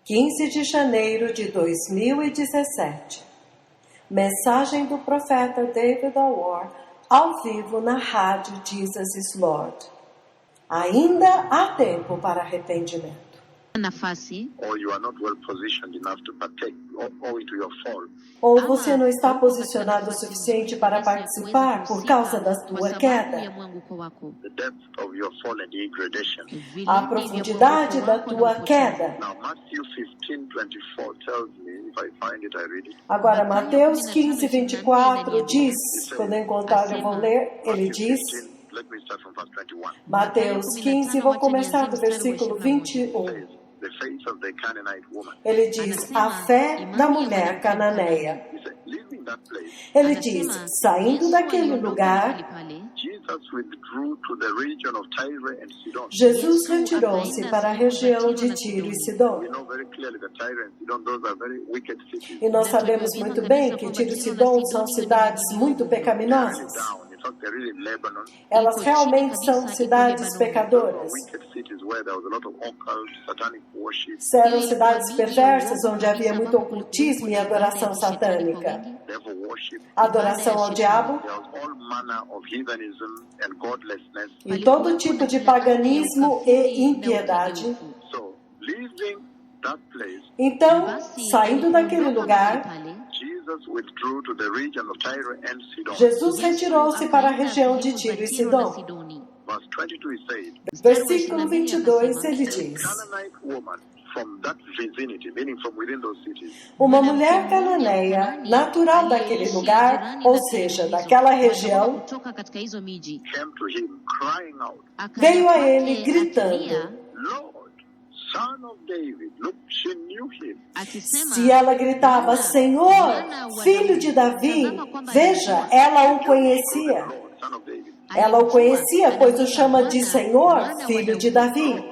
15 de janeiro de 2017. Mensagem do profeta David Awar, ao vivo na rádio Jesus is Lord. Ainda há tempo para arrependimento. Ou você não está posicionado o suficiente para participar por causa da tua queda. A profundidade da tua queda. Agora, Mateus 15, 24 diz, quando eu encontrar eu vou ler, ele diz... Mateus 15, vou começar do versículo 21. Ele diz, a fé da mulher cananeia. Ele diz, saindo daquele lugar, Jesus retirou-se para a região de Tiro e Sidom. E nós sabemos muito bem que Tiro e Sidom são cidades muito pecaminosas. Elas realmente são cidades pecadoras. Eram cidades perversas onde havia muito ocultismo e adoração satânica. Adoração ao diabo e todo tipo de paganismo e impiedade. Então, saindo daquele lugar, Jesus retirou-se para a região de Tiro e Sidom. Versículo 22, ele diz, uma mulher cananeia, natural daquele lugar, ou seja, daquela região, veio a ele gritando. Se ela gritava, Senhor, filho de Davi, veja, ela o conhecia. Ela o conhecia, pois o chama de Senhor, filho de Davi.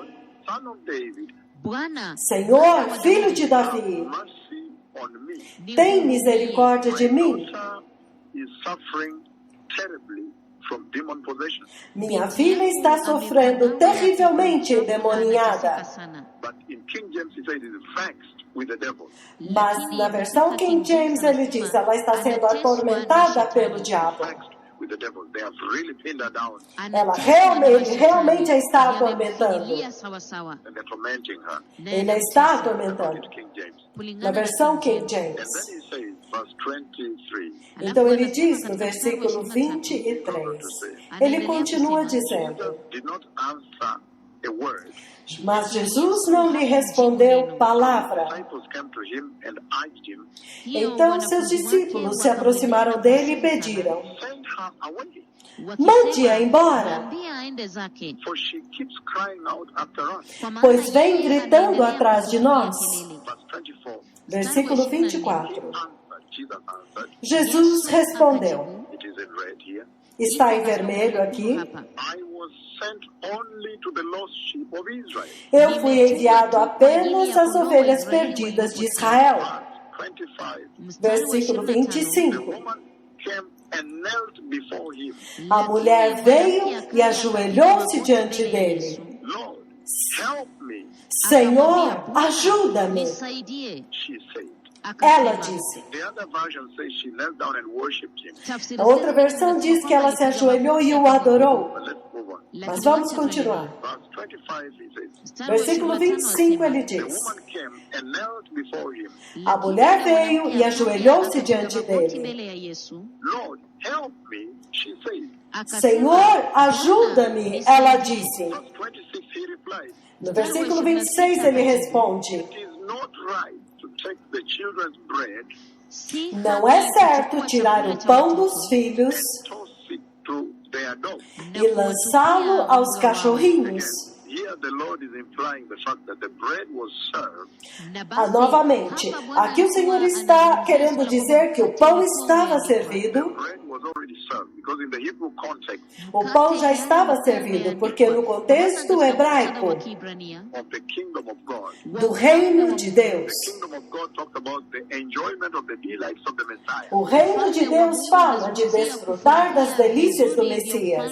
Senhor, filho de Davi, tem misericórdia de mim. Minha filha está sofrendo terrivelmente endemoniada. Mas na versão King James ele diz, ela está sendo atormentada pelo diabo. Ela realmente a está atormentando. Ele a está atormentando. Na versão King James. Então ele diz no versículo 23, ele continua dizendo, mas Jesus não lhe respondeu palavra. Então seus discípulos se aproximaram dele e pediram, mande-a embora, pois vem gritando atrás de nós. Versículo 24. Jesus respondeu, está em vermelho aqui, eu fui enviado apenas às ovelhas perdidas de Israel. Versículo 25. A mulher veio e ajoelhou-se diante dele. Senhor, ajuda-me. Ela disse. A outra versão diz que ela se ajoelhou e o adorou. Mas vamos continuar. Versículo 25 ele diz, a mulher veio e ajoelhou-se diante dele. Senhor, ajuda-me, ela disse. No versículo 26 ele responde, não é certo tirar o pão dos filhos e lançá-lo aos cachorrinhos. Novamente, aqui o Senhor está querendo dizer que o pão estava servido. O pão já estava servido, porque no contexto hebraico do reino de Deus, talks about the enjoyment of the delights of the Messiah. O reino de Deus fala de desfrutar das delícias do Messias.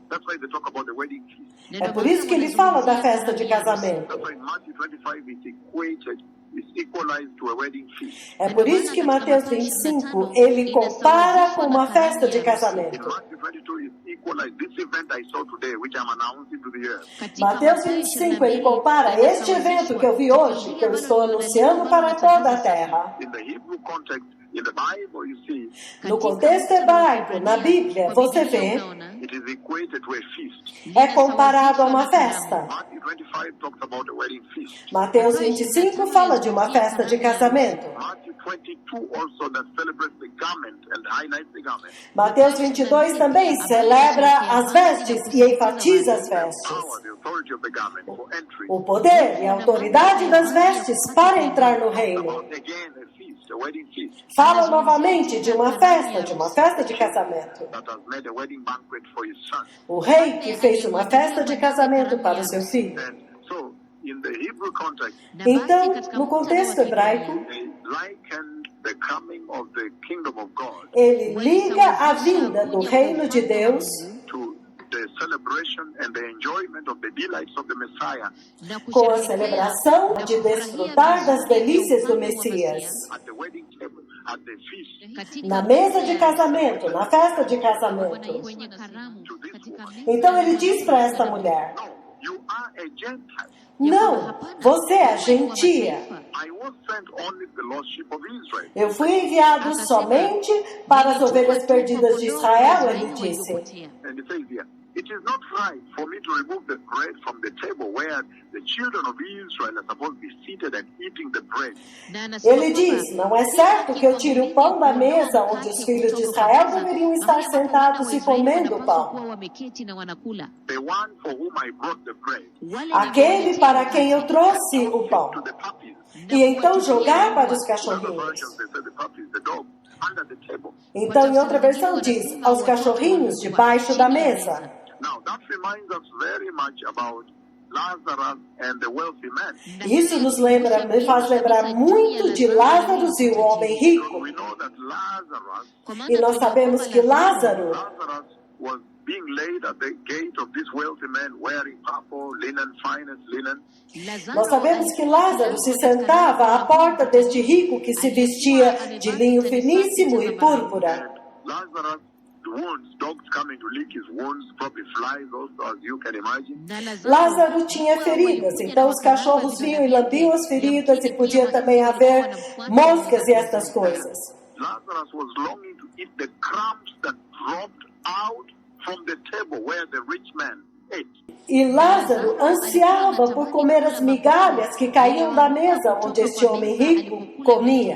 That's why they talk about the wedding feast. É por isso que ele fala da festa de casamento. That's why in Matthew 25 it's equated, it's equalized to a wedding feast. É por isso que Mateus 25 ele compara com uma festa de In casamento. Matthew 22 it's equalized. This event I saw today, which I'm announcing to the earth. Mateus 25 ele compara este evento que eu vi hoje, que eu estou anunciando para toda a terra. In the Hebrew context, in the Bible, you see, No contexto hebraico, na Bíblia, você vê, it is equated to a feast. é comparado a uma festa. Matthew 25 talks about a wedding feast. Mateus 25 fala de uma festa de casamento. Matthew 22 also that celebrates the garment and highlights the garment. Mateus 22 também celebra as vestes e enfatiza as vestes. Power, the authority of the garment for entry. O poder e a autoridade das vestes para entrar no reino. About again a feast, a wedding feast Fala novamente de uma festa de casamento. that has made a wedding banquet for his son. O rei que fez uma festa de casamento para o seu filho. And so, in the Hebrew context, Então, no contexto hebraico, they likened the coming of the kingdom of God ele liga a vinda do reino de Deus to the celebration and the enjoyment of the delights of the Messiah com a celebração de desfrutar das delícias do Messias. at the wedding table, at the feast. Na mesa de casamento, na festa de casamento. Então ele diz para esta mulher: No, you are a Gentile. não, você é gentia. I was sent only to the lost sheep of Israel. Eu fui enviado somente para as ovelhas perdidas de Israel, ele disse. And it says here, it is not right for me to remove the bread from the table where the children of Israel are supposed to be seated and eating the bread. Ele diz: não é certo que eu tire o pão da mesa onde os filhos de Israel deveriam estar sentados e comendo o pão. The one for whom I brought the bread Aquele para quem eu trouxe o pão. to the puppies. E então jogar para os In other cachorrinhos. versions, they say the puppies, the dog, under the table. Então, em outra versão, diz: aos cachorrinhos debaixo da mesa. Now, that reminds us very much about Lazarus and the wealthy man. Isso me faz lembrar muito de Lázaro e o homem rico. We know that Lazarus E nós sabemos que Lázaro was being laid at the gate of this wealthy man wearing purple, linen, finest linen. Nós sabemos que Lázaro se sentava à porta deste rico que se vestia de linho finíssimo e púrpura. And Lazarus, the wounds, dogs coming to lick his wounds, probably flies also, as you can imagine. Lázaro tinha feridas, então os cachorros vinham e lambiam as feridas e podia também haver moscas e estas coisas. Lazarus was longing to eat the crumbs that dropped out from the table where the rich man ate. E Lázaro ansiava por comer as migalhas que caíam da mesa onde este homem rico comia,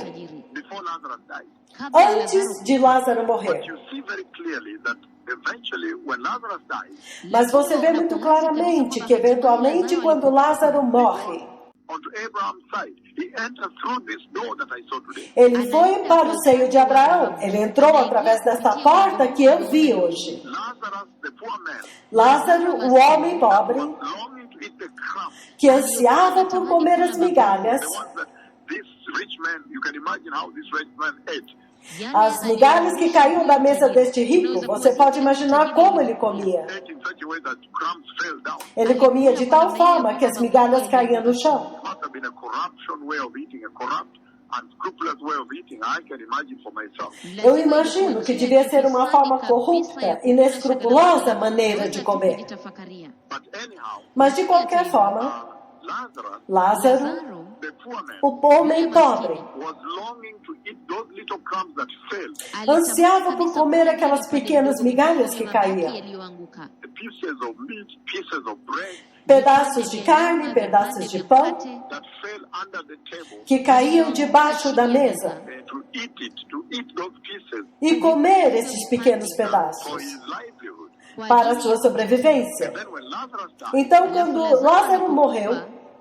Before Lazarus died. antes de Lázaro But morrer. you see very clearly that eventually when Lazarus dies, Mas você vê muito claramente que, eventualmente, quando Lázaro morre, onto Abraham's side, he enters through this door that I saw today. ele foi para o seio de Abraão. Ele entrou através desta porta que eu vi hoje. Lazarus, the poor man, Lázaro, o homem pobre, longing to eat the crumbs, que ansiava por comer as migalhas, the ones that this rich man, you can imagine how this rich man ate. as migalhas que caíam da mesa deste rico, você pode imaginar como ele comia. Ate in such a way that crumbs fell down. Ele comia de tal forma que as migalhas caíam no chão. It must have been a corruption way of eating, a corrupt, unscrupulous way of eating. I can imagine for myself. Eu imagino que devia ser uma forma corrupta, inescrupulosa maneira de comer. But anyhow, Mas de qualquer forma, Lázaro, the poor man, o homem pobre, was longing to eat those little crumbs that fell, ansiava por comer aquelas pequenas migalhas que caíam. the pieces of meat, pieces of bread Pedaços de carne, pedaços de pão, that fell under the table, que caíam debaixo da mesa. to eat those pieces E comer esses pequenos for pedaços his livelihood. para a sua sobrevivência. Then when Lazarus died, Então, quando Lázaro morreu,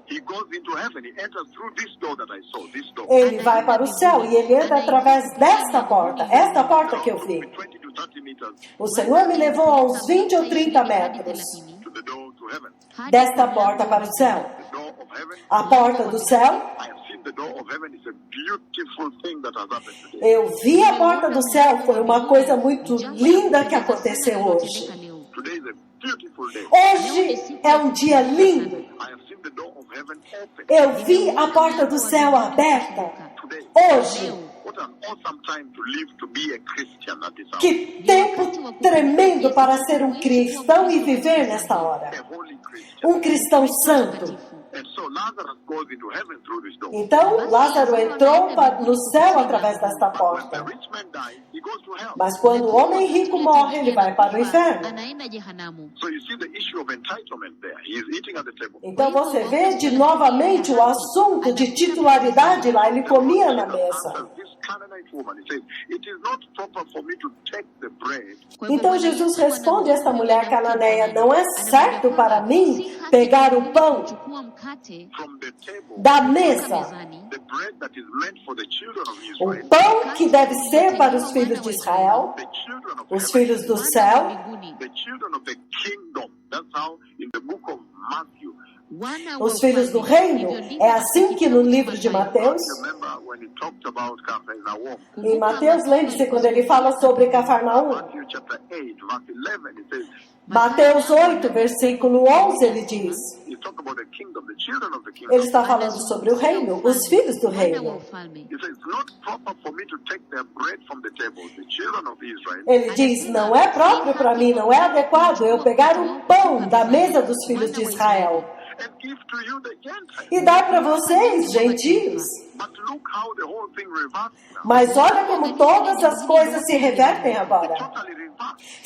he goes into heaven. He enters through this door that I saw, this door. ele vai para o céu e ele entra através desta porta, esta porta que eu vi. 20 to 30 meters O Senhor me levou a uns 20 ou 30 metros to the door to heaven. desta porta para o céu. The door of heaven. A porta do céu, I have seen seen the door of heaven. It's a beautiful thing that has happened today. Eu vi a porta do céu, foi uma coisa muito linda que aconteceu hoje. Today is a beautiful day. Hoje é um dia lindo. I have seen the door of heaven open. Eu vi a porta do céu aberta. Today. Hoje. What an awesome time to live to be a Christian at this hour. Que tempo tremendo para ser um cristão e viver nesta hora. A holy Christian. Um cristão santo. And so Lazarus goes into heaven through this door. Então, Lázaro entrou no céu através desta But when porta. the rich man dies, he goes to hell. Mas quando o homem rico morre, ele vai para o inferno. Anaenda jehanamu. So you see the issue of entitlement there. He is eating at the table. Então você vê de novamente o assunto de titularidade lá. Ele comia na mesa. This Canaanite woman, he says, it is not proper for me to take the bread Então Jesus responde a esta mulher cananeia: não é certo para mim pegar o pão Chukua mkate from the table, da mesa, mezani, the bread that is meant for the children of o Israel, pão que deve ser para os filhos de Israel, the children of os heaven, filhos do céu, mbinguni. the children of the kingdom. That's how in the book of Matthew, Wana wa os filhos do ufalme. reino. Hivyo ndivyo É assim que no livro de Mateus, remember when he talked about Capernaum, em Mateus, lembre-se quando ele fala sobre Cafarnaum. Matthew chapter 8, verse 11, it says, Mateus 8, versículo 11, ele diz. he talked about the kingdom, the children of the kingdom. Ele está falando sobre o reino, os filhos do Wana wa reino. ufalme. He says, it's not proper for me to take their bread from the table, the children of Israel, Ele diz: não é próprio para mim, não é adequado eu pegar o pão da mesa dos filhos de Israel and give to you the Gentiles. e dar para vocês, gentios. But look how the whole thing reversed now. Mas olha como todas as coisas se revertem agora. Totally reversed.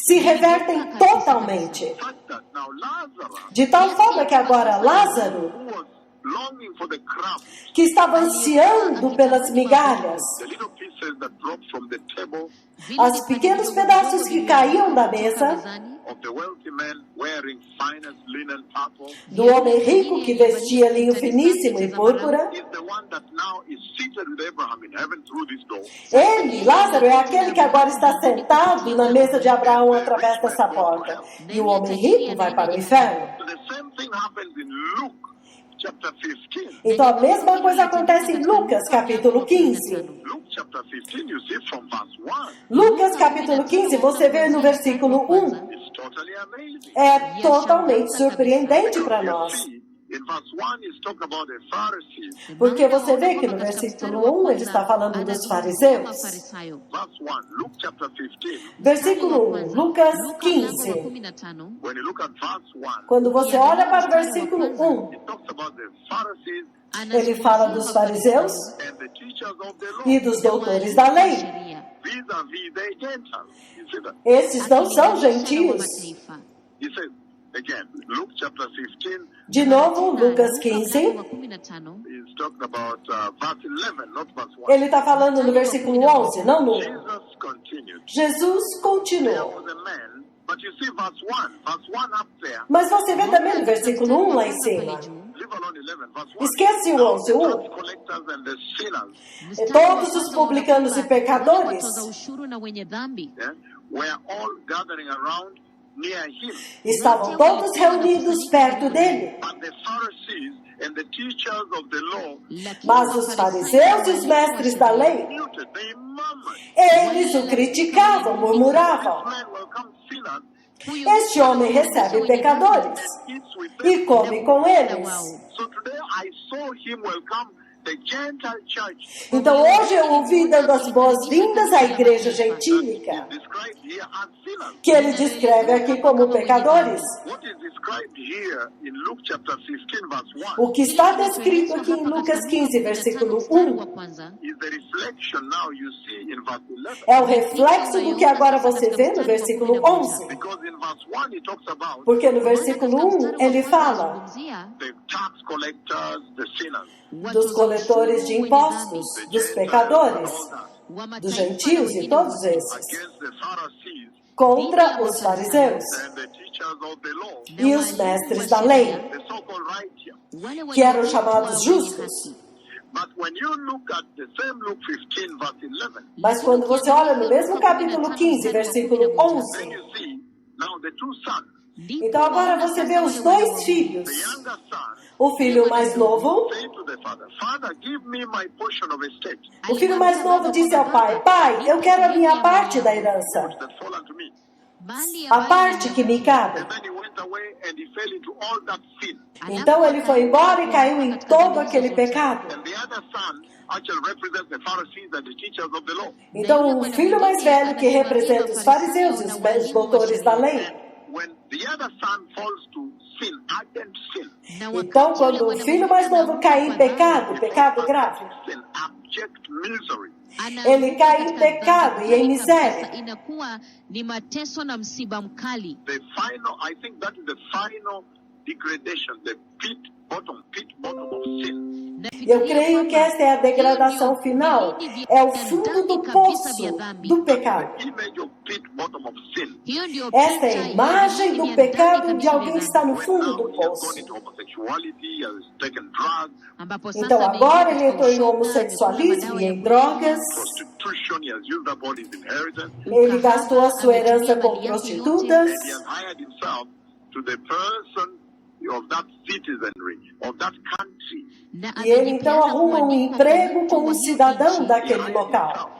Se revertem totalmente. The fact that now Lazarus, De tal forma que agora Lázaro, who was longing for the crumbs, que estava ansiando pelas migalhas, the little pieces that dropped from the table os pequenos pedaços que caíam da mesa, of the wealthy man wearing finest linen purple, do homem rico que vestia linho finíssimo e púrpura, is the one that now is seated with Abraham in heaven through this door. ele, Lázaro, é aquele que agora está sentado na mesa de Abraão através dessa porta. E o homem rico vai para o inferno. So the same thing happens in Luke chapter 15. Então a mesma coisa acontece em Lucas, capítulo 15. Luke chapter 15, you see from verse 1. Lucas, capítulo 15, você vê no versículo 1. It's totally amazing. É totalmente surpreendente para You nós. see, in verse 1, he's talking about the Pharisees. Porque você vê que no versículo 1 ele está falando dos fariseus. Verse 1, Luke chapter 15. Versículo 1, Lucas 15. When you look at verse 1, Quando você olha para o versículo 1, it talks about the Pharisees ele fala dos fariseus and the teachers of the law e dos doutores da lei. vis-a-vis the Gentiles. You see that? Esses não são gentios. He says, again, Luke chapter 15 De novo, Lucas 15, is talking about verse 11, not verse 1. ele está falando no versículo 11, não no 1. Jesus continued. Jesus There continuou. was a man, but you see verse 1 up there, Mas você vê também no versículo 1 lá em cima. leave alone 11, verse 1. Esquece o 11, o 1. Tax collectors and the sinners, E todos os publicanos e pecadores yeah, were all gathering around near him. estavam todos reunidos perto dele. But the Pharisees and the teachers of the law Mas os fariseus e os mestres da lei, muted, they murmured. eles o criticavam, murmuravam. Man welcome sinners, Este homem recebe pecadores eats with them. e come com eles. So today I saw him welcome the Gentile church. Então hoje eu ouvi dando as boas-vindas à igreja gentílica, Described here as sinners. que ele descreve aqui como pecadores. What is described here in Luke chapter 15 verse 1 O que está descrito aqui em Lucas 15, versículo 1, is the reflection now you see in verse 11. é o reflexo do que agora você vê no versículo 11. Because in verse 1 he talks about Porque no versículo 1 ele fala the tax collectors, the sinners, dos coletores de impostos, dos pecadores, dos gentios e todos esses, against the Pharisees contra os fariseus and the teachers of the law, e os mestres da lei, the so-called righteous. que eram chamados justos. But when you look at the same Luke 15 verse 11, Mas quando você olha no mesmo capítulo 15, versículo 11, then you see now the two sons, Ndipo Então agora waona você vê sasa os wale wana dois wawili. filhos. The younger son O filho mais novo, said to the father, Father, give me my portion of estate, o filho mais Alimwambia novo baba disse ao kwamba, pai: "Baba, Pai, eu nipe quero a sehemu minha ya mali parte da yangu, herança, goods that fall unto me. mali a ambayo parte que me cabe. And then he went away and he fell into all that sin. Então ele foi embora e caiu em todo aquele pecado. And the other son actually represents the Pharisees and the teachers of the law. Então o filho mais velho que representa os fariseus e os doutores da lei. When the other son falls to sin, ardent sin, Então quando o filho mais novo cai em pecado, pecado grave, sin, abject misery, ele cai em pecado e em miséria. Inakuwa ni mateso na msiba mkali. the final, I think that is the final degradation, the pit bottom of sin. Eu creio que essa é a degradação final, é o fundo do poço do pecado. The image of pit bottom of sin. Essa é a imagem do pecado de alguém que está no When fundo now do he has poço. gone into homosexuality, he has taken drugs, Então agora ele entrou em homossexualismo e em drogas, prostitution, he has used up all his inheritance, ele gastou a sua herança com prostitutas, and he has hired himself to the person of that citizenry, of that country. e ele então arruma um emprego como cidadão daquele local.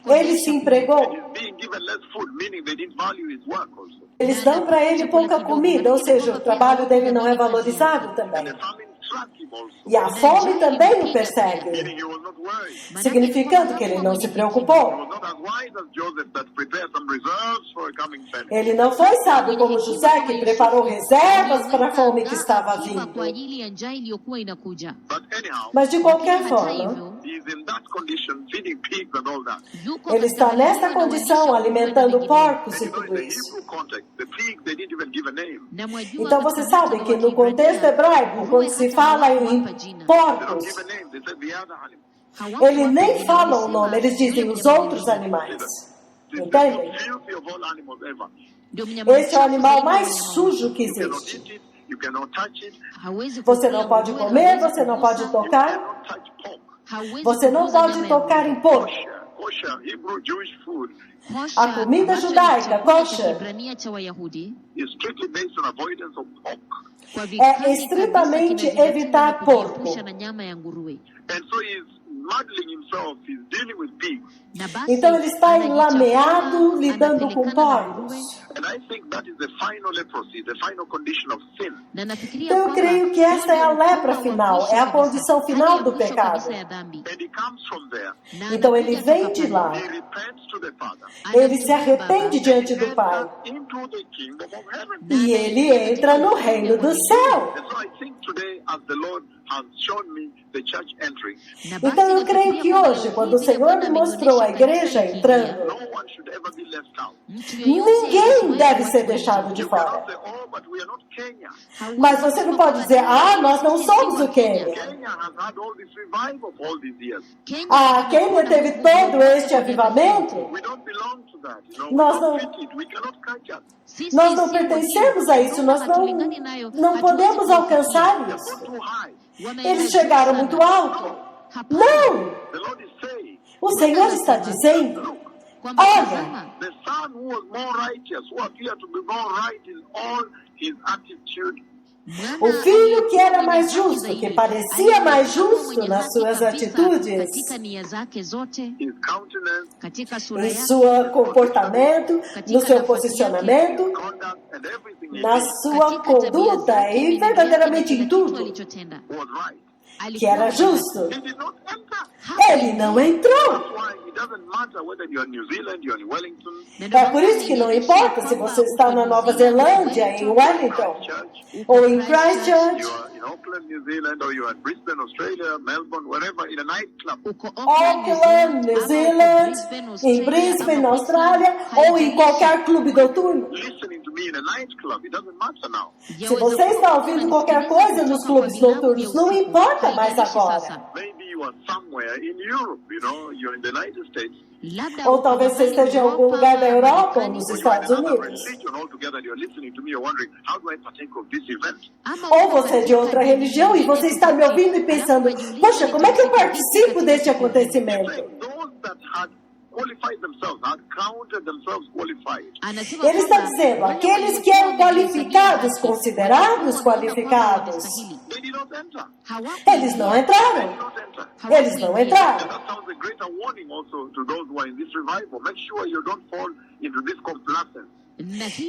Ele se empregou. He's being given less food, meaning they didn't value his work also. Eles dão para ele pouca comida, ou seja, o trabalho dele não é valorizado também. The famine struck him also, E a fome também o persegue, meaning he was not worried. significando que ele não se He preocupou. was not as wise as Joseph that prepared some reserves for a coming famine. Ele não foi sábio como José, que preparou reservas para a fome que estava vindo. kwa ajili ya njaa iliyokuwa inakuja. But anyhow, Mas de qualquer Hata forma, hivyo, he is in that condition, feeding pigs and all that. yuko ele está katika nesta hali ya condição, kuwalisha alimentando wengine. porcos And e you know, in tudo the isso. Hebrew context, the pigs, they didn't even give a name. Na mwajua Então katika você sabe muktadha que wa no contexto Kiebrania, hebraico, nguruwe quando se hata fala hawakuwapa em jina. They don't porcos, give a name. They said the other animal. Hawakuwapa eles nem jina, falam o walisema nome, eles dizem yule os mnyama outros mwingine. animais. This is the Entendem? most filthy of all animals ever. Ndio mnyama Esse é o mchafu animal zaidi wa mais wanyama sujo wote. que You cannot existe. eat it. You cannot touch it. Hawezi Você kukula não pode nguruwe, comer, hawezi você não pode kugusa, You tocar, cannot touch pork. hawezi você não kugusa pode nyama ya tocar em nguruwe. porco. Kosher, Hebrew Jewish food Kosher, A comida ambacho ni judaica, chakula cha kosher, Kiebrania cha Wayahudi, is strictly based on avoidance of pork. kwa vikali estritamente kabisa kinazingatiwa evitar na kujiepusha porco. na nyama ya nguruwe. And so he's muddling himself. He's dealing with pigs. Na basi, Então ele está anajichafua, enlameado lidando com anapelikana na porcos. nguruwe, And I think that is the final leprosy, the final condition of sin. na nafikiria Então eu kwamba creio que esta é a huo ndio lepra mkono wa final, mwisho é a kabisa, condição hali final ya do mwisho pecado. kabisa ya dhambi. And he comes from there. Na Então anakuja ele vem toka de pale. lá, He repents to the Father. ele se Anamtubu arrepende Baba, diante do Pai Enters into the kingdom of heaven. e ele entra no reino do céu. And so I think today, as the Lord has shown me the church entering, na basi Então eu creio nafikiria que kwamba hoje, leo quando hii o vile Senhor Bwana me mostrou a amenionyesha igreja kanisa likiingia, entrando, no one should ever be left out. mtu yeyote ninguém asiwepo deve watu ser wengine. deixado de You fora. cannot say, oh, but we are not Kenya. Hauwezi Mas você não pode dizer, ah, nós não somos o Quênia. Kenya has had all this revival for all these years. A Quênia teve todo este avivamento. We don't belong to that. You know, Nós we não- don't fit it. We cannot catch up. Nós não pertencemos a isso, nós não podemos alcançar They've isso. gone too high. Eles chegaram muito alto. Não! The Lord is saying, O Senhor está dizendo, look, olha, the son who was more righteous, who appeared to be more right in all his attitude, o filho que era mais justo, que parecia mais justo nas suas atitudes, katika nia zake zote, his countenance, katika sura em yake, seu comportamento, no seu posicionamento, conduct, and everything he na did sua katika tabia conduta zake, e mienendo verdadeiramente yake, em kila kitu tudo, alichotenda. was right. que era justo. He did not enter. Ele não entrou. That's why it doesn't matter whether you're in New Zealand, you're in Wellington, É por isso que não importa se você está na Nova Zelândia, em Wellington, Church, ou em Christchurch, you're in Auckland, New Zealand, or you're in Brisbane, Australia, Melbourne, wherever, in a nightclub. Uko Auckland, New Zealand, em Brisbane, na Austrália, ou em qualquer clube noturno. Listening to me in a nightclub, it doesn't matter now. Se você está ouvindo qualquer coisa nos clubes noturnos, não importa mais agora. Maybe you are somewhere in Europe, you know, you're in the United States, Ou talvez você esteja em algum lugar da Europa ou nos or you're in Estados another Unidos. religion altogether, and you're listening to me, you're wondering, how do I partake of this event? Ou você é de outra religião e você está me ouvindo e pensando, poxa, como é que eu participo deste acontecimento? Those that had qualified themselves, had counted themselves qualified. Anasema Ele está kwamba dizendo, wale aqueles que eram qualificados, considerados qualificados, They did not enter. eles não entraram. They did not enter. Eles não And entraram. that sounds a greater warning also to those who are in this revival. Make sure you don't fall into this complacence.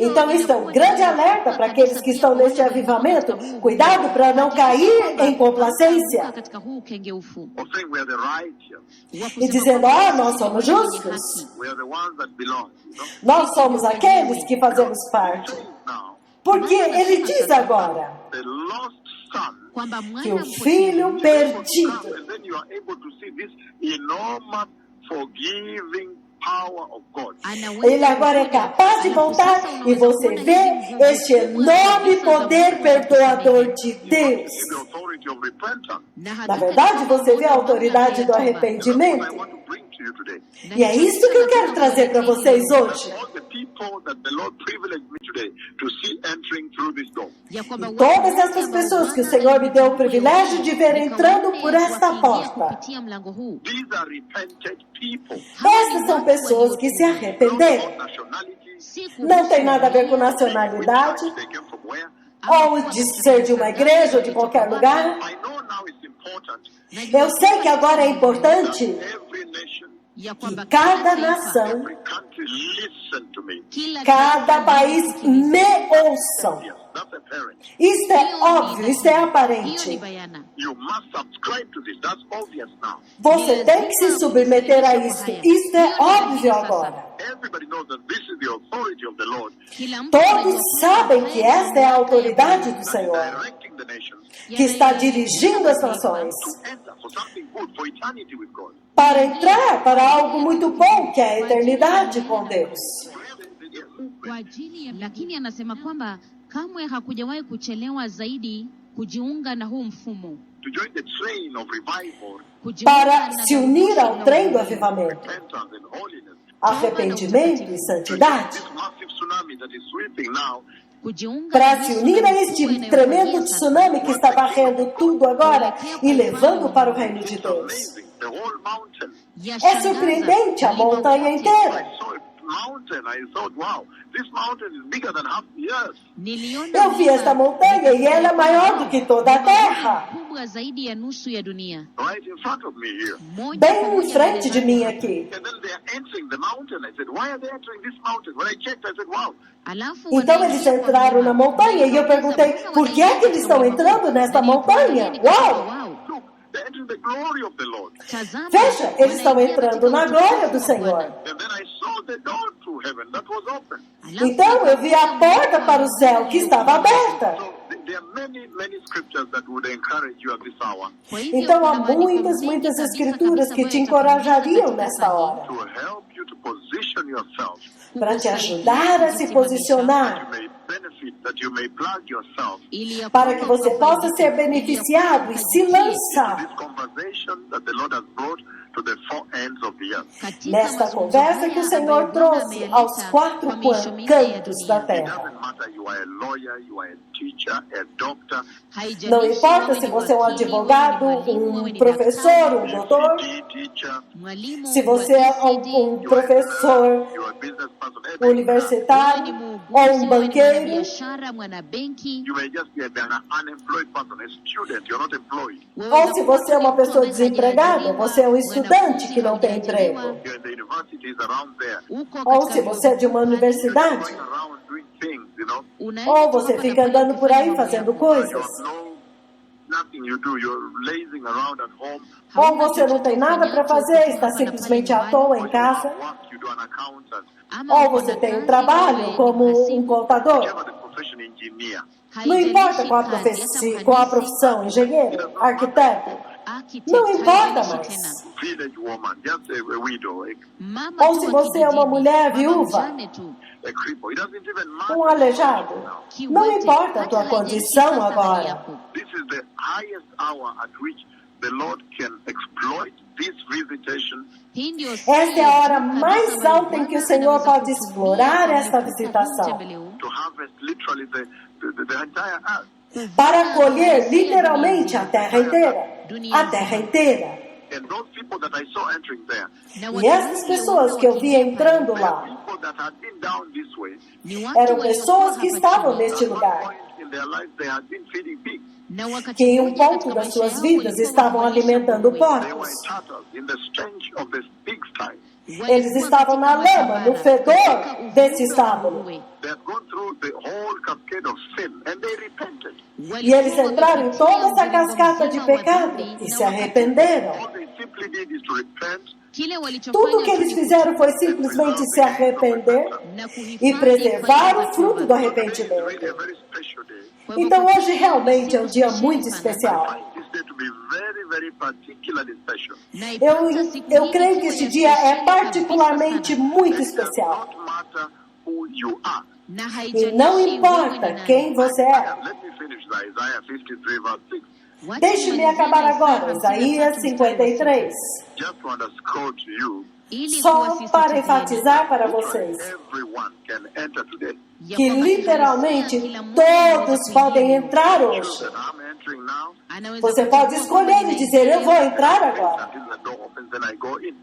Então, isso é um grande alerta para aqueles que estão neste avivamento. Cuidado para não cair em complacência katika huu kengeufu Of saying we are the righteous. e dizendo, nós somos justos. We are the ones that belong. You know? Nós somos aqueles que fazemos parte. Now, Porque ele diz agora the lost son. kwamba que o mwana filho And perdido, then you are able to see this enormous forgiving power of God. ele agora é capaz de voltar e você vê este enorme poder perdoador de Deus. Give the authority of repentance. Na verdade, você vê a autoridade do What I arrependimento. want to bring to you today. E é isso que eu quero trazer para vocês hoje. All the people that the Lord privileged me today to see entering through this door. Todas essas pessoas que o Senhor me deu o privilégio de ver entrando por esta porta. These are repented people. Essas são pessoas que se arrependeram. Not nationality. Não tem nada a ver com nacionalidade, They came from where? ou de ser de uma igreja, ou de qualquer lugar. I know now it's important. Eu sei que agora é importante Every nation, que cada nação, every country listen to me. cada país me ouçam. Yes, that's apparent. Isto é óbvio, isto é aparente. You must subscribe to this. That's obvious now. Você tem que se submeter a isto. Isto é óbvio agora. Everybody knows that this is the authority of the Lord Todos sabem que esta é a autoridade do Senhor, directing the nations que está dirigindo as nações to enter for something good, for eternity with God. para entrar para algo muito bom, que é a eternidade com Deus. Yes. kwa ajili ya, lakini anasema kwamba kamwe hakujawahi kuchelewa zaidi kujiunga na huu mfumo, To join the train of revival, Para se unir ao trem do avivamento, repentance, and holiness. arrependimento e santidade. This massive tsunami that is sweeping now, Para se unir a este tremendo tsunami que está varrendo tudo agora e levando para o reino de Deus. amazing. The whole mountain. É surpreendente a montanha inteira. I saw a mountain. I thought, wow, this mountain is bigger than half the earth. Eu vi esta montanha e ela é maior do que toda a terra, kubwa zaidi ya nusu ya dunia, Right in front of me here. bem em frente de mim aqui. And then they are entering the mountain. I said, why are they entering this mountain? When I checked, I said, wow, Alafu Então eles entraram na montanha e eu perguntei, por que é que eles estão entrando nesta montanha? Uau! look, they're entering the glory of the Lord. Veja, eles estão entrando na glória do Senhor. And then I saw the door to heaven that was open. Então eu vi a porta para o céu que estava aberta. So there are many, many scriptures that would encourage you at this hour Então há muitas escrituras que te encorajariam nessa hora, to help you to position yourself. para te ajudar a se posicionar, You may benefit, that you may plug yourself para que você possa ser beneficiado e se lançar this conversation that the Lord has brought to the four ends of the earth. nesta conversa que o Senhor trouxe aos quatro cantos da It terra. doesn't matter, you are a lawyer, you are a teacher, a doctor, Não importa se você é um advogado, um professor, um doutor, teacher, se você é um professor you are a business person, universitário ou um banqueiro, biashara, mwanabenki, you may just be an unemployed person, a student, you're not employed. ou se você é uma pessoa desempregada, você é um estudante que não tem emprego, You're in the universities around there, ou se você é de uma universidade, going around doing things, you know. ou você fica andando por aí fazendo You coisas, have nothing you do, you're lazing around at home, ou você não tem nada para fazer, está simplesmente à toa em casa, work, you do an accountant, ou você tem um trabalho como um contador. whatever the profession, engineer. Não importa qual a profissão, engenheiro, arquiteto, não importa mais. Village woman, just a widow, Ou se você é uma mulher viúva, a cripple. It doesn't even matter. um aleijado, não importa a tua condição agora. This is the highest hour at which the Lord can exploit this visitation Esta é a hora mais alta em que o Senhor pode explorar esta visitação, to harvest literally the entire earth. para colher literalmente a terra inteira. A terra inteira. And those people that I saw entering there E essas pessoas que eu vi entrando were lá people that had been down this way. eram pessoas que estavam neste At one lugar, point in their lives, they had been feeding pigs. que em um ponto das suas vidas estavam alimentando They were porcos. in tatters in the stench of the pigsty. Eles estavam na lama, no fedor desse estábulo. They had gone through the whole cascade of sin and they repented. E eles entraram em toda essa cascata de pecado e se arrependeram. All they simply did is to repent Tudo o que eles fizeram foi simplesmente se arrepender e preservar o fruto do really arrependimento. a very special day. Então hoje realmente é um dia muito especial. I find this day to be very, very particularly special. Eu creio que este dia é particularmente muito It does especial. not matter who you are. E não importa quem você é. Let me finish Isaiah 53 verse 6. Deixe-me acabar agora, Isaías 53. Just to underscore to you, Só para enfatizar para vocês everyone can enter today. que literalmente todos podem entrar hoje. That I'm entering now, Você pode escolher e dizer, eu vou entrar agora. until the door opens, then I go in.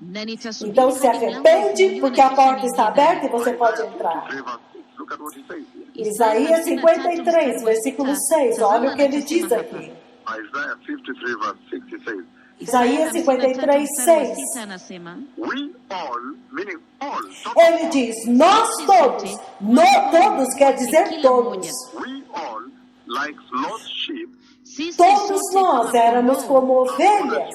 Então se arrepende, porque a porta está aberta e você pode entrar. 3 verse 6. Look at what he says here. Isaías 53, versículo 6. Olha o que ele diz aqui. Isaiah 53 verse 6, he says, Isaías 53, 6. we all, meaning all, Ele diz, nós todos. Todos quer dizer todos. we all, like lost sheep, Todos nós éramos como ovelhas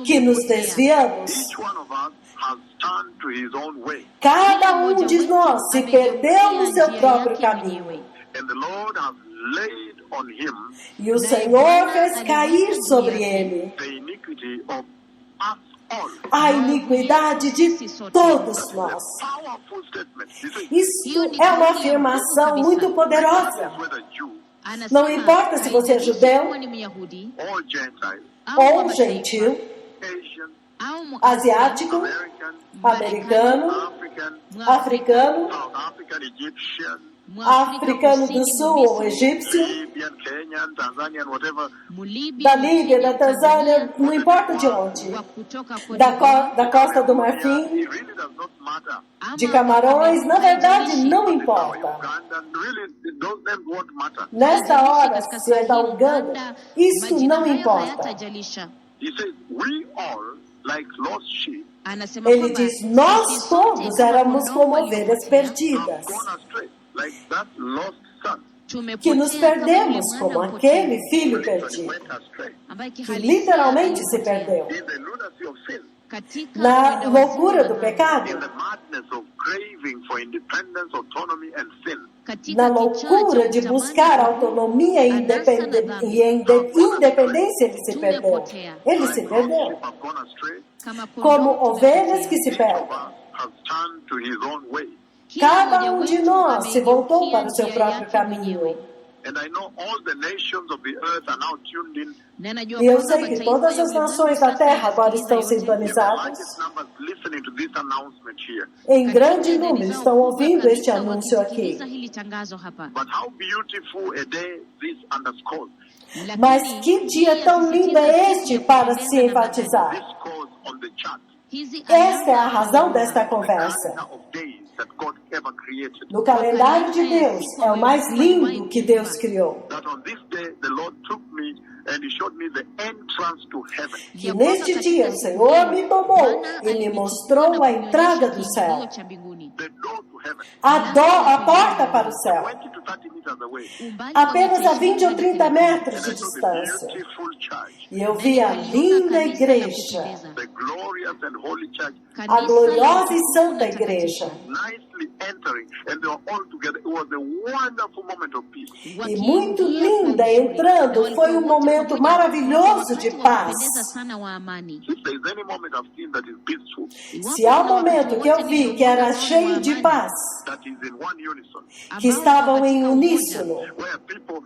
que nos desviamos. each one of us has turned to his own way. Cada um de nós se perdeu no seu próprio caminho. And the Lord has laid on him E o Senhor fez cair sobre ele the iniquity of us all. a iniquidade de todos nós. Powerful statement. He says, Isso é uma afirmação muito poderosa. whether Jew Não importa se você é judeu or Gentile, ou gentil, Asian, asiático, American, americano, African, africano, South African, Egyptian, africano do sul ou egípcio, Libyan, Kenyan, Tanzanian, whatever. da Líbia, da Tanzânia, não importa de onde, da Costa do Marfim, It really does not matter. de Camarões, na verdade não importa. Uganda, really, those names won't matter. Nesta hora, se é da Uganda, isso não importa. He says, we all, like lost sheep, Ele diz, nós todos éramos como ovelhas perdidas, have gone astray, like that lost son. que nos perdemos como aquele filho perdido, Went astray que literalmente se perdeu. in the lunacy of sin, Na loucura do pecado, in the madness of craving for independence, autonomy, and sin. na loucura de buscar autonomia e independência, ele se perdeu. Ele se perdeu. Sheep have gone astray. Como ovelhas que se Each perdem. of us has turned to his own way. Cada um de nós se voltou para o seu próprio caminho. And I know all the nations of the earth are now tuned in. E eu sei que todas as nações da Terra agora estão In the sintonizadas. largest numbers listening to this announcement here. Em grande número estão ouvindo este anúncio aqui. But how beautiful a day this underscores. Mas que dia tão lindo é este para se enfatizar? This calls on the chart. Esta é a razão desta conversa. Calendar of days that God ever created. No calendário de Deus, é o mais lindo que Deus criou. That on this day the Lord took me and He showed me the entrance to heaven. E neste dia o Senhor me tomou e me mostrou a entrada do céu, The door to heaven. a porta para o céu, 20 to 30 meters away. apenas a 20 ou 30 metros de I saw the distância. beautiful church. E eu vi a linda igreja, The glorious and holy church. a gloriosa e santa igreja, Nicely entering. And they were all together. It was a wonderful moment of peace. e muito linda entrando. Foi um momento maravilhoso de paz. If there is any moment I've seen that is peaceful, Se há um momento que eu vi que era cheio de paz, that is in one unison, que estavam em uníssono, where people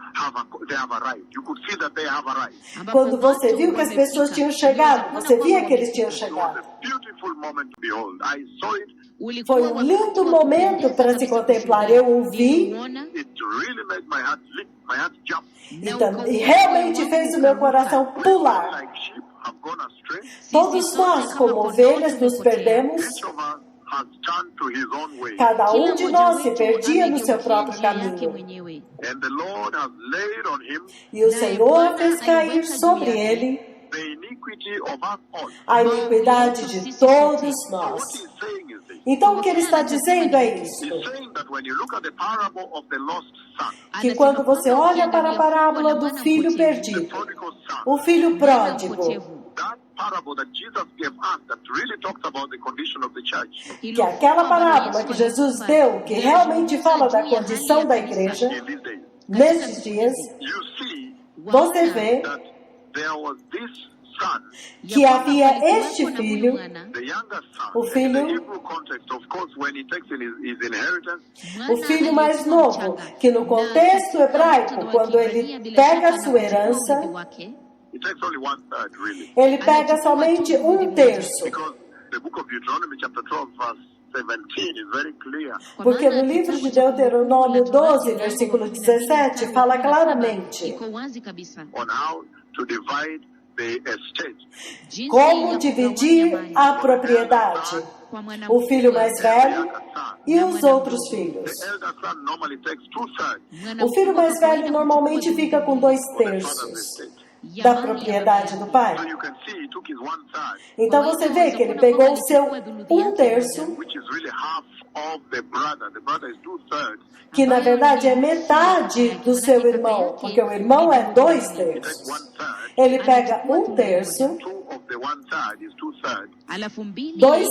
they have arrived. You could see that they have arrived. quando você viu que as pessoas tinham chegado, você via que eles tinham It was chegado. a beautiful moment to behold. I saw it. Foi um lindo momento para se contemplar. Eu ouvi It really made my heart leap, my heart jump. e realmente fez o meu coração pular. Like sheep have gone astray. Todos nós, como ovelhas, nos perdemos. Each of us has turned to his own way. Cada de nós se perdia no seu próprio caminho. And the Lord has laid on him E o Senhor fez cair sobre ele the iniquity of us all. a iniquidade de todos nós. What he's saying is this. Então, o que ele está dizendo é isso. He's saying that when you look at the parable of the lost son, Que quando você olha para a parábola do filho the perdido, prodigal son, o filho pródigo, that parable that Jesus gave us that really talks about the condition of the church que é aquela parábola que Jesus deu, que realmente fala da condição da igreja, in these days, nesses dias, you see você vê that there was this son, que havia este filho, the younger son, o in filho, the Hebrew context, of course, when he takes in his inheritance, o filho mais novo, que no contexto hebraico, quando ele pega a sua herança, he takes only 1/3, really. ele pega somente 1/3. Because the book of Deuteronomy, chapter 12, verse 17, is very clear. Porque no livro de Deuteronômio 12, versículo 17, fala claramente On how to divide the estate. como dividir a propriedade, o filho mais velho e os outros filhos. The elder son normally takes 2/3 O filho mais velho normalmente fica com 2/3 da propriedade do pai. So you can see he took his 1/3, Então você vê que ele pegou o seu 1/3, which is really half of the brother. The brother is 2/3. que na verdade é metade do seu irmão, porque o irmão é 2/3. He takes 1/3. Ele pega 1/3, 2 of the 1/3 is 2/3. 2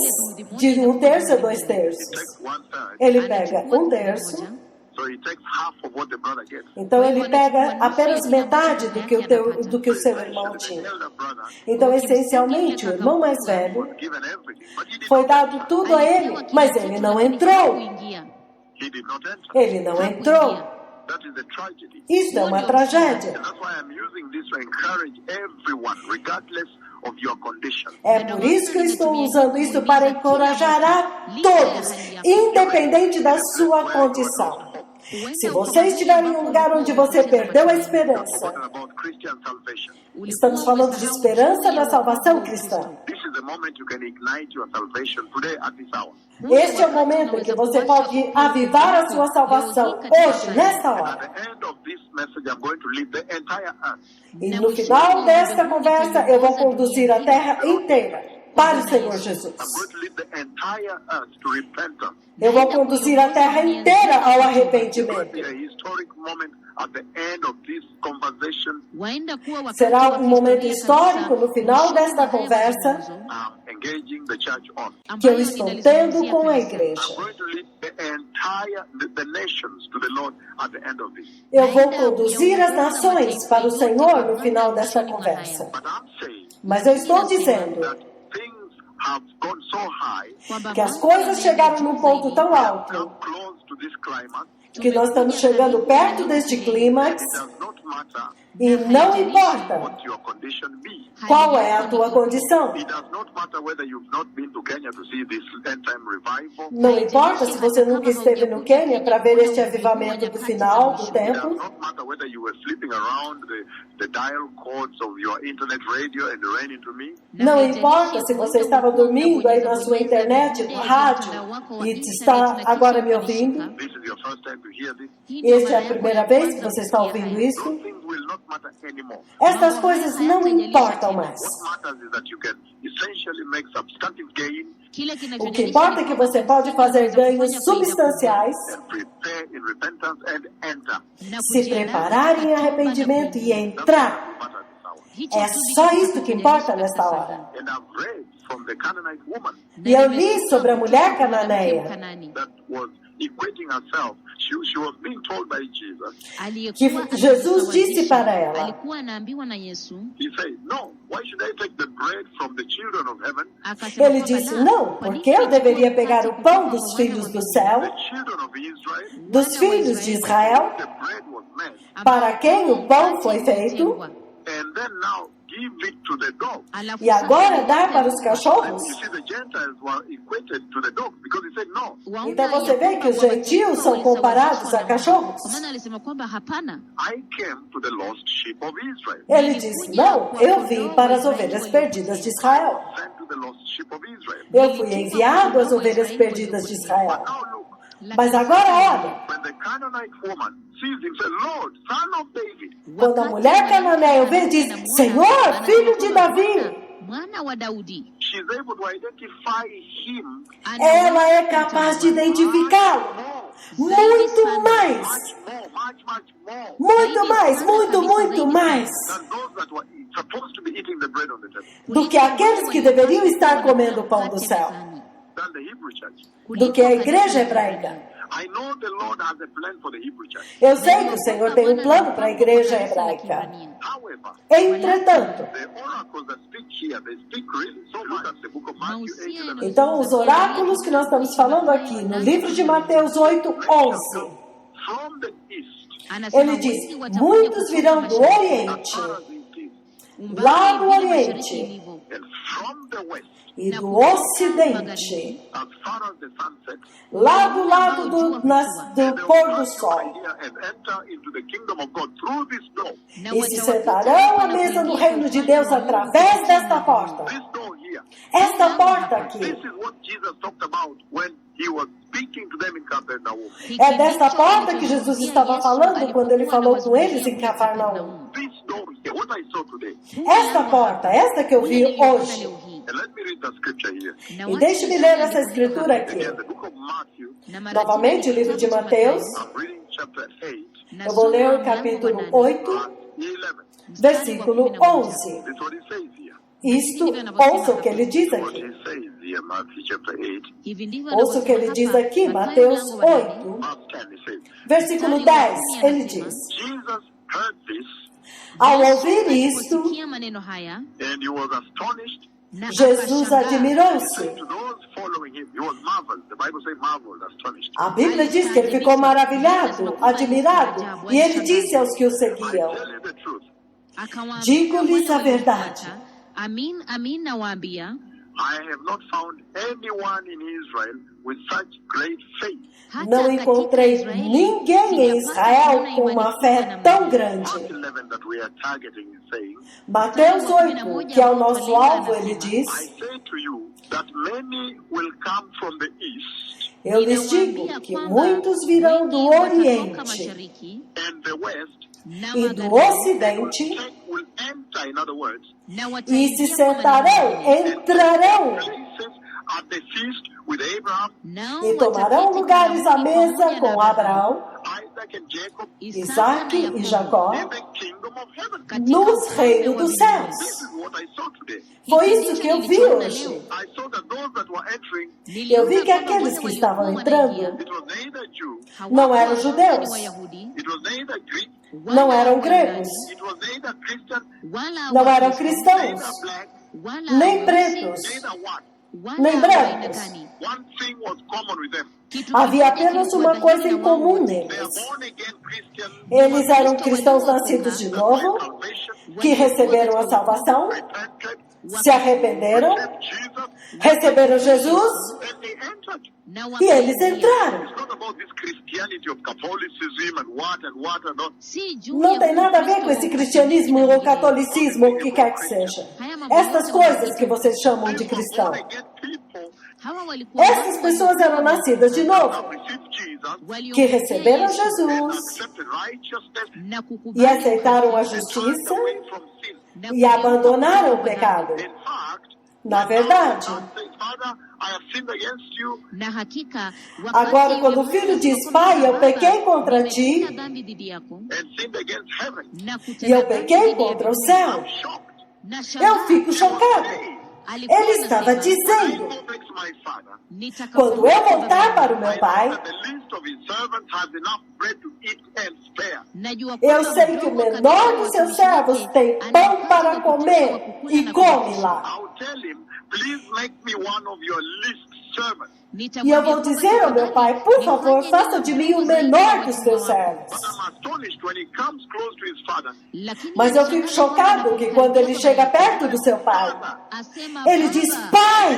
de 1/3 é 2/3. He takes 1/3. Ele pega 1/3, So he takes half of what the brother gets. então ele pega apenas metade do que o seu irmão The tinha. elder brother Então, essencialmente, o irmão mais velho was given everything, but he did foi not, dado tudo a ele, mas ele não entrou. he did not enter. Ele não entrou. That is a tragedy. Isso é uma tragédia. And that's why I'm using this to encourage everyone, regardless of your condition. É por isso que eu estou usando isso para encorajar a todos, independente da sua condição. Se você estiver em um lugar onde você perdeu a esperança, Talking about Christian salvation. estamos falando de esperança na salvação cristã. This is the moment you can ignite your salvation today at this hour. Este é o momento em que você pode avivar a sua salvação hoje, nesta At hora. the end of this message, I'm going to lead the entire earth. E no final desta conversa, eu vou conduzir a terra inteira para o Senhor Jesus. I'm going to lead the entire earth to repentance. Eu vou conduzir a terra inteira ao It arrependimento. will be a historic moment at the end of this conversation. Será um momento histórico no final desta conversa Engaging the church on. que eu estou tendo com a I'm igreja. going to lead the nations to the Lord at the end of this. Eu vou conduzir as nações para o Senhor no final desta conversa. But I'm saying Mas eu estou dizendo that things have gone so high, que as coisas chegaram num ponto tão alto come close to this climax. que nós estamos chegando perto deste clímax It does not matter e não importa what your condition be. qual é a tua condição. It does not matter whether you've not been to Kenya to see this end-time revival. Não importa se você nunca esteve no Quênia para ver este avivamento do final do It does tempo. not matter whether you were flipping around the dial codes of your internet radio and ran into me. Não importa se você estava dormindo aí na sua internet, no rádio, e está agora me ouvindo. This is your first time to hear this. Esta é a primeira vez que você está ouvindo isso. Those things will not matter anymore. Estas coisas não importam mais. What matters is that you can essentially make substantive gain O que importa é que você pode fazer ganhos substanciais, and prepare in repentance and enter. se preparar em arrependimento e entrar. Matter this hour. É só isso que importa nesta hora. And I've read from the Canaanite woman E eu li sobre a mulher cananeia, that was equating herself. She was being told by Jesus. que Jesus disse para ela, alikuwa anaambiwa na Yesu, He said, no, why should I take the bread from the children of heaven? akasema ele kwamba disse, la, não, kwa nini porque eu deveria nichukue pegar o mkate pão kutoka dos kwa filhos wana do wa céu, The children of Israel, dos filhos de Israel, the bread was made. para quem o pão foi feito, Israeli And then now give it to the dog. Alafu E agora sasa dar para os cachorros? You see, the Gentiles were equated to the dog because he said no. waona Então você ya vê kwamba que os Wamataifa gentios são comparados a walisawazishwa na cachorros? Kwa maana alisema kwamba hapana. I came to the lost sheep of Israel. Ele disse, não, eu vim para as ovelhas perdidas de Israel. Sent to the lost sheep of Israel. Eu fui enviado às ovelhas perdidas de Israel. Now look, Mas agora olha, when the Canaanite woman sees him, says, Lord, son of David, quando a mulher cananeia vê e diz, Senhor, filho de Davi, mwana wa Daudi, she's able to identify him ela é capaz de identificá-lo. Muito mais, much more muito mais, muito mais than those that were supposed to be eating the bread on the table, do que aqueles que deveriam estar comendo o pão do céu, than the Hebrew church. do que a igreja hebraica. I know the Lord has a plan for the Hebrew church. Eu sei que o Senhor tem um plano para a igreja hebraica. However, Entretanto, the oracles that speak here, they speak really so much at the book of Matthew 8:11. então os oráculos que nós estamos falando aqui no livro de Mateus 8:11, From the east, ele diz, muitos virão do Oriente, as far as it is, lá do Oriente and from the west, e do Ocidente, as far as the sun sets, lá do lado do pôr do sol, and enter into the kingdom of God through this door. e se sentarão à mesa do reino de Deus através desta porta. This door here. Esta porta aqui. This is what Jesus talked about when he was speaking to them in Capernaum. É desta porta que Jesus estava falando quando ele falou com eles em Cafarnaum. This door here, what I saw today. Esta porta, esta que eu vi hoje. And let me read the scripture here. E deixe-me ler essa escritura aqui. Again, the book of Matthew, Novamente, o livro de Mateus. I'm reading chapter 8, Eu vou ler o capítulo 8, verse 11. versículo 11. This is what he says here. Isto, ouça o que ele diz What aqui. he says here, Matthew chapter 8, Ouça o que ele diz aqui, Mateus 8, verse 10, he says, versículo 10. Ele diz, Jesus heard this, ao ouvir isto, maneno haya, and he was astonished. Jesus admirou-se. To those following him, he was marveled. The Bible says marveled, astonished. A Bíblia diz que ele ficou maravilhado, admirado, e ele disse aos que o seguiam, Tell you the truth. digo-lhes a verdade. Amin, amin nawaambia, I have not found anyone in Israel with such great faith. Não encontrei ninguém em Israel com uma fé tão grande. Mark 11 that we are targeting is saying, Mateus 8, que é o nosso alvo, ele diz, I say to you that many will come from the east eu lhes digo que muitos virão do Oriente and the west, e do Ocidente will enter, in other words, e se sentarão, entrarão places at the feast with Abraham, e tomarão lugares à mesa com Abraão, Isaac and Jacob Isaac e Jacó in the kingdom of heaven. nos reinos dos céus. This is what I saw today. Foi isso que eu vi hoje. I saw that those that were entering, Eu vi que aqueles que estavam entrando it was neither Jew, não eram judeus, it was neither Greek, não eram gregos, it was neither Christian, não eram neither cristãos, black, nem pretos, neither what. nem brancos. One thing was common with them. Havia apenas uma coisa em comum They are neles. born again Christians, Eles eram cristãos nascidos de novo, salvation, que receberam a salvação, repented, se arrependeram, accept Jesus, receberam Jesus and they entered. e eles entraram. It's not about this Christianity of Catholicism and what and all. Não tem nada a ver com esse cristianismo ou catolicismo, o que quer que seja. Estas coisas que vocês chamam de cristão. Born again people Essas pessoas eram nascidas de novo, received Jesus que receberam Jesus accepted righteousness e aceitaram a justiça away from sin. e abandonaram o pecado. In fact, Na verdade, God says, Father, I have sinned against you. Na hakika, agora quando o filho diz, pai, eu pequei contra ti dhambi dhidi yako, And sinned against heaven. na e eu pequei contra o céu, Shocked. eu fico chocado. Ele estava dizendo, Go back to my father. quando eu voltar para o meu pai, That the least of his servants has enough bread to eat and spare. eu sei que o menor dos seus servos tem pão para comer e come lá. I'll tell him, please make me one of your least servant. E eu vou dizer ao meu pai, por favor, faça de mim o menor dos teus servos. But I'm astonished when he comes close to his father. Mas eu fico chocado que quando ele chega perto do seu pai, ele diz pai.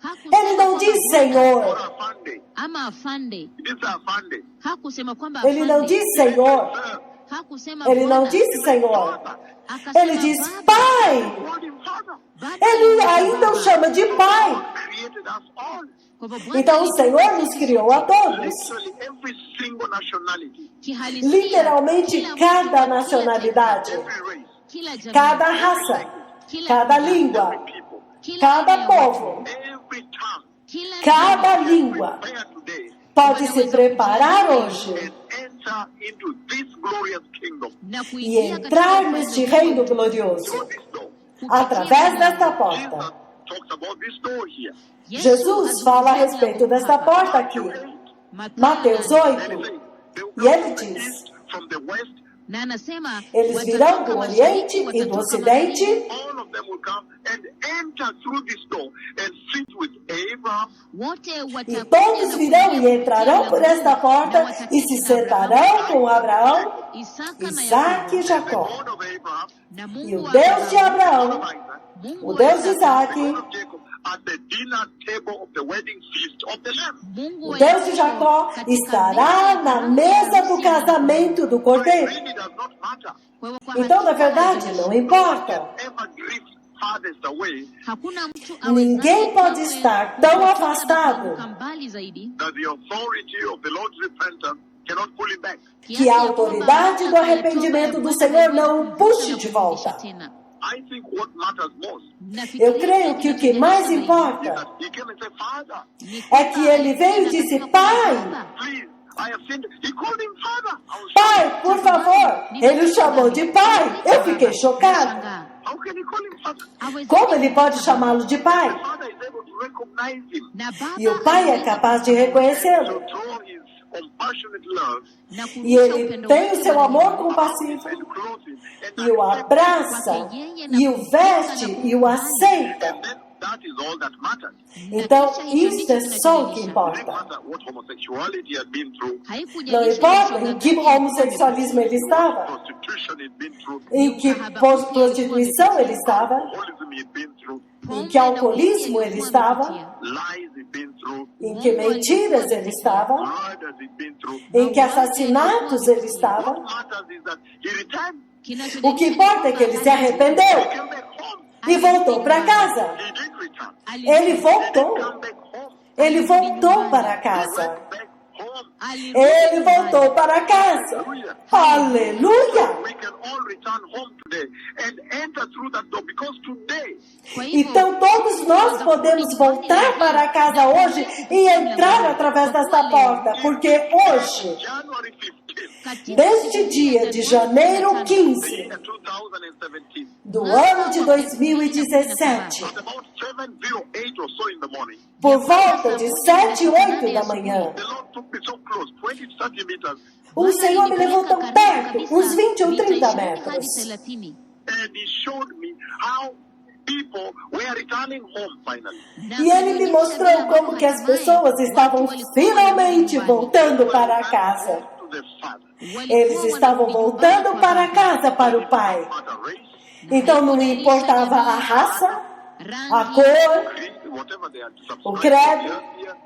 He says, sir, Ele não diz Senhor. or afande. ama afande. He didn't say afande. Hakusema kwamba Ele não afande. diz Senhor. Sir, Hakusema Ele não bwana. disse Senhor. Akasema Ele diz baba. pai. called him father. Baba Ele alimwita ainda o baba. chama de pai. God created us all. Kwa hivyo Bwana Então o aliumba Senhor nos sisi criou a todos. Literally every single nationality, kihalisia, Literalmente kila cada mtu, kila nacionalidade, every race, kila jamii, cada raça, kila cada lugha, língua, every people, kila cada eneo, povo, every tongue kila cada jamii, língua prepare today pode se preparar hoje and enter into this glorious kingdom na e kuingia entrar katika neste ufalme reino through glorioso this door. através desta Jesus porta. talks about this door here. Jesus fala a respeito desta porta aqui, Mateus 8, And he says, they will e ele come from the diz: east, from the west, na anasema eles virão do Oriente e do Ocidente, all of them will come and enter through this door and sit with Abraham, wote e todos virão e entrarão por esta porta e se sentarão com Abraão, Isaac e Jacó. God of Abraham, E o Deus de Abraão, o Deus de Isaac, God of Jacob, at the dinner table of the wedding feast of the Lamb. o Deus de Jacó estará na mesa do casamento do It Cordeiro. really does not matter. Então, na verdade, não importa. Ever drift farthest away Ninguém pode estar tão afastado mbali zaidi that the authority of the Lord's repentance cannot pull him back. que a autoridade do arrependimento do Senhor não o puxe de volta. I think what matters most Eu creio que o que mais is importa that he came and said, Father, é que ele veio e disse: Pai, please, I have sinned. He called him Father. I was shocked. Pai, por favor. Ele o chamou de pai. Eu fiquei chocado. How can he call him Father? Como ele pode chamá-lo de pai? The Father is able to recognize him, E o pai é capaz de reconhecê-lo. to draw his compassionate love E ele tem o seu amor compassivo and clothe him. And e o abraça, e o veste e o aceita. And then that is all that matters. Então, isso é só o que It didn't importa. matter what homosexuality had been through, Não importa em que homossexualismo ele estava, prostitution he'd been through, em que prostituição ele estava, alcoholism he'd been through, em que alcoolismo ele estava, lies he'd been through, em que mentiras ele estava, murders he'd been through. em que assassinatos ele estava. What matters is that he returned. O que importa é que ele se arrependeu He came back home. e voltou para casa. He did return. Ele voltou. Come back home. Ele voltou para casa. Back home. Ele voltou para casa. Aleluia! We can all return home today and enter through that door because today Então todos nós podemos voltar para casa hoje e entrar através desta porta, porque hoje, January 15th, neste dia de janeiro 15 year 2017, do ano de 2017, at about 7:08 or so in the morning, por volta de 7, 8 da manhã, the Lord took me so close, 20 to 30 meters, o Senhor me levou tão perto, uns 20 ou 30 metros, and He showed me how people were returning home finally. e Ele me mostrou como que as pessoas estavam finalmente voltando para casa. To the Father, Eles estavam voltando para casa, para o Pai. not a race, Então não importava a raça, a cor, creed, whatever they had o subscribed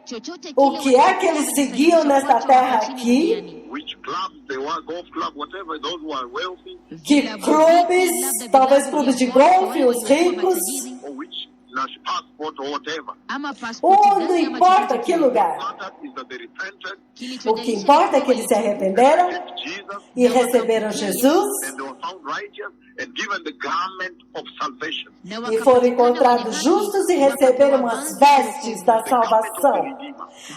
credo, to o que é que eles seguiam nesta terra aqui, which clubs they were, golf club, whatever, those who are wealthy, que clubes, talvez clubes de golfe, os ricos, or which national passport or whatever. ou não importa que lugar. What matters is that they repented, O que importa é que eles se arrependeram accepted Jesus, e receberam Jesus and they were found righteous and given the garment of salvation. e foram encontrados justos e receberam as vestes da salvação,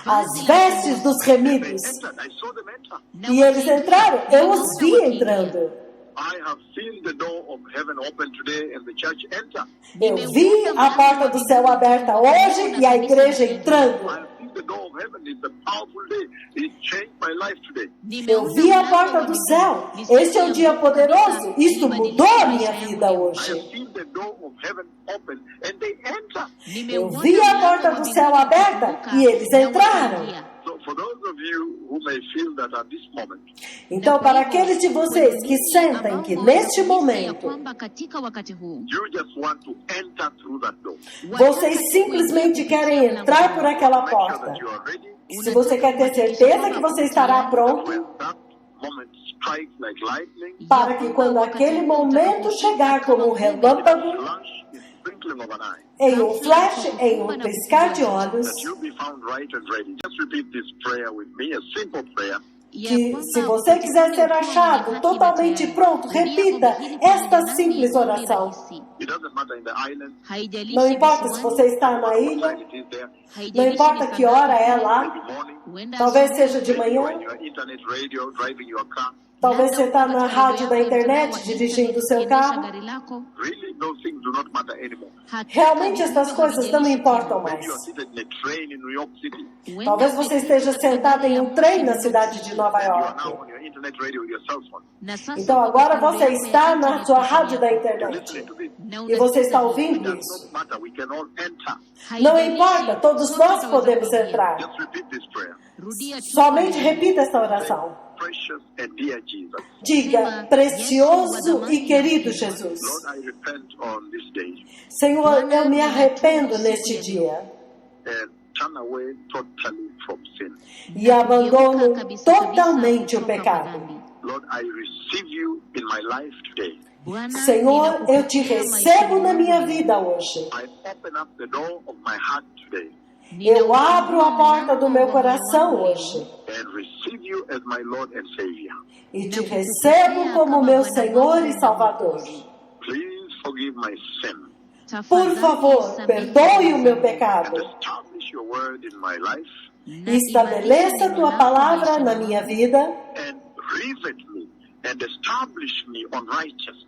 as vestes dos remidos. Entered. I saw them enter. E eles entraram, eu os vi entrando. I have seen the door of heaven open today and the church enter. Eu vi a porta do céu aberta hoje e a igreja entrando. I have seen the door of heaven heaven. It's a powerful day. It changed my life today. Eu vi a porta do céu. Este é um dia poderoso. Isto mudou a minha vida I hoje. have seen the door of heaven open and they enter. Eu vi a porta do céu aberta e eles entraram. So for those of you who may feel that at this moment, Então, para aqueles de vocês que sentem que neste momento you just want to enter through that door. vocês simplesmente querem entrar por aquela Make sure porta, that you are ready. se você quer ter certeza que você estará pronto, When that moment strikes like lightning, para que quando aquele momento chegar como um relâmpago, flash is twinkling of an eye, em um flash, em um piscar de olhos, that you'll be found right and ready. Just repeat this prayer with me, a simple prayer. que se você quiser ser achado totalmente pronto, repita esta simples oração. It doesn't matter in the island, Não importa se você está na ilha, it is there, não importa que hora é lá, maybe morning, talvez seja de maybe manhã, when you're internet radio, driving your car. talvez você está na rádio da internet dirigindo o seu carro. Really, those things do not matter anymore. Realmente essas coisas não importam Maybe mais. you're seated in a train in New York City. Talvez você esteja sentado em um trem na cidade de Nova You are York. now on your internet radio with your cell phone. Então agora você está na sua rádio da internet Listening to this. e você está It ouvindo does isso. not matter. We can all enter. Não importa, todos nós podemos entrar. Just repeat this prayer. Somente repita esta oração. Precious and dear Jesus, Diga, precioso e querido Jesus. Lord, I repent on this day Senhor, eu me arrependo neste dia and turn away totally from sin. e abandono totalmente o pecado. Lord, I receive you in my life today. Senhor, eu te recebo na minha vida hoje. I open up the door of my heart today Eu abro a porta do meu coração hoje and receive you as my Lord and Savior. e te recebo como meu Senhor e Salvador. Please forgive my sin Por favor, perdoe o meu and pecado establish your word in my life e estabeleça a tua palavra na minha vida and rivet me and establish me on righteousness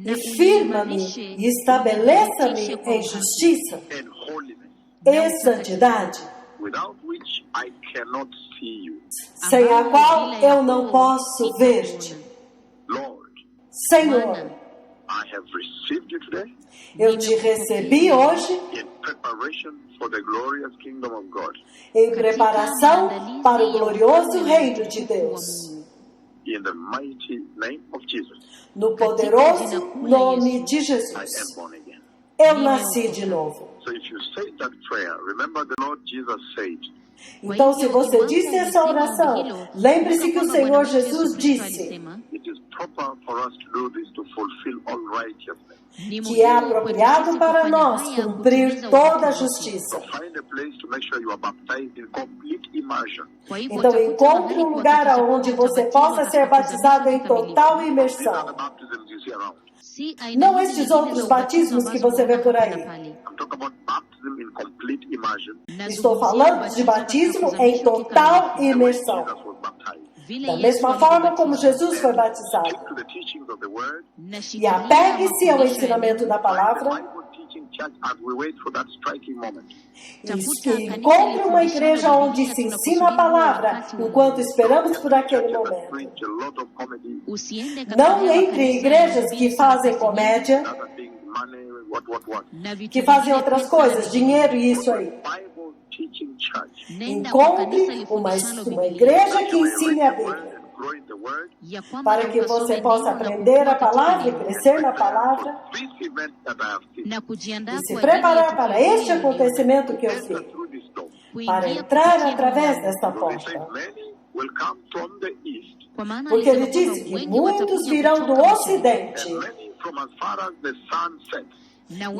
e firma-me e estabeleça-me em justiça and holiness, e santidade, without which I cannot see you. sem a qual eu não posso ver-te. Lord, Senhor, I have received you today eu te recebi hoje in preparation for the glorious kingdom of God. em preparação para o glorioso reino de Deus. In the mighty name of Jesus, No poderoso nome de I am Jesus, born again. eu nasci de novo. So if you say that prayer, remember the Lord Jesus said, Então, se você disse essa oração, lembre-se que o Senhor Jesus disse it is proper for us to do this to fulfill all righteousness. que é apropriado para nós cumprir toda a justiça. So find a place to make sure you are baptized in complete immersion. Então, encontre um lugar onde você possa ser batizado em total These imersão. are the baptisms you see around. Não estes outros batismos que você vê por aí. I'm talking about baptism in complete immersion. Estou falando de batismo em total imersão. Jesus was baptized. Da mesma forma como Jesus foi batizado. Stick to the teachings of the word. E apegue-se ao ensinamento da Find palavra the Bible teaching church as we wait for that striking moment. e encontre uma igreja onde se ensina a palavra enquanto esperamos por aquele momento. Preach a lot of comedy, Não entre em igrejas que fazem comédia, other things, money, what. que fazem outras coisas, dinheiro e isso aí. Bible teaching church. Encontre uma igreja que ensine a Bíblia, Grow in the word. para que você possa aprender a palavra e crescer na palavra This event that I have seen, e se preparar para este acontecimento que eu enter vi, through this door. para entrar através desta So he said, porta. many will come from the east, Porque ele disse que muitos virão do Ocidente and many from as far as the sun sets,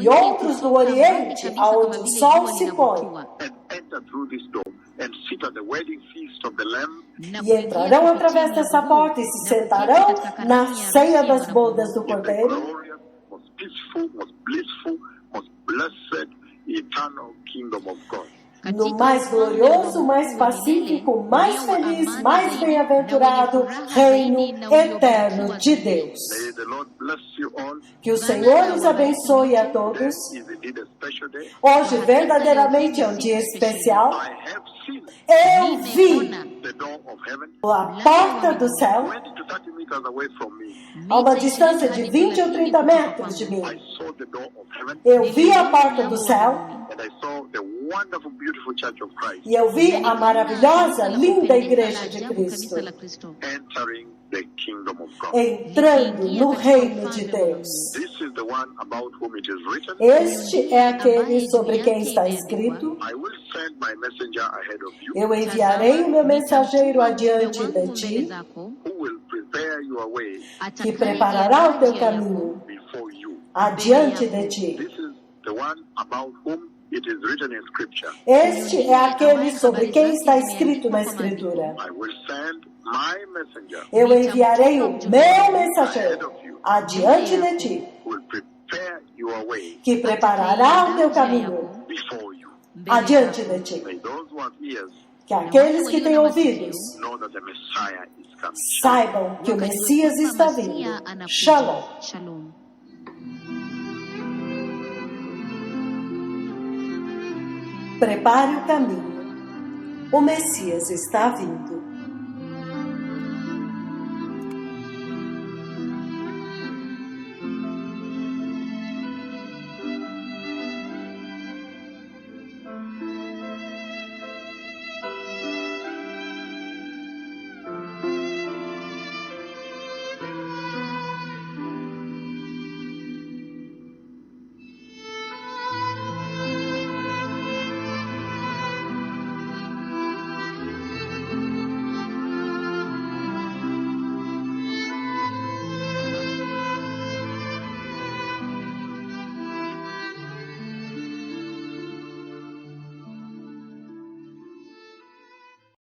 e outros do Oriente, aonde o sol se põe, and enter through this door, and sit at the wedding feast of the Lamb, e entrarão através dessa porta e se sentarão na ceia das bodas do in the Cordeiro, glorious, most peaceful, most blissful, most blessed, eternal kingdom of God. no mais glorioso, mais pacífico, mais feliz, mais bem-aventurado reino eterno de Deus. May the Lord bless you all. Que o Senhor os abençoe a todos. Is indeed a special day. Hoje, verdadeiramente, é um dia especial. I have seen Eu vi the door of heaven. a porta do céu 20 to 30 meters away from me, a uma distância de 20 ou 30 metros de mim. I saw the door of heaven, Eu vi a porta do céu and I saw the wonderful, beautiful Church of Christ e eu vi a maravilhosa, linda Igreja de Cristo entering the kingdom of God. entrando no reino de Deus. This is the one about whom it is written. Este é aquele sobre quem está escrito: I will send my messenger ahead of you, eu enviarei o meu mensageiro adiante de ti, who will prepare your way que preparará o teu caminho before you. adiante de ti. This is the one about whom it is written in Scripture. Este é aquele sobre quem está escrito na Escritura. I will send my messenger Eu enviarei o meu mensageiro adiante de ti, who will prepare your way que preparará o teu caminho before you. adiante de ti. May those who have ears Que aqueles que têm ouvidos know that the Messiah is coming. saibam que o Messias está vindo. Shalom. Shalom. Prepare o caminho. O Messias está vindo.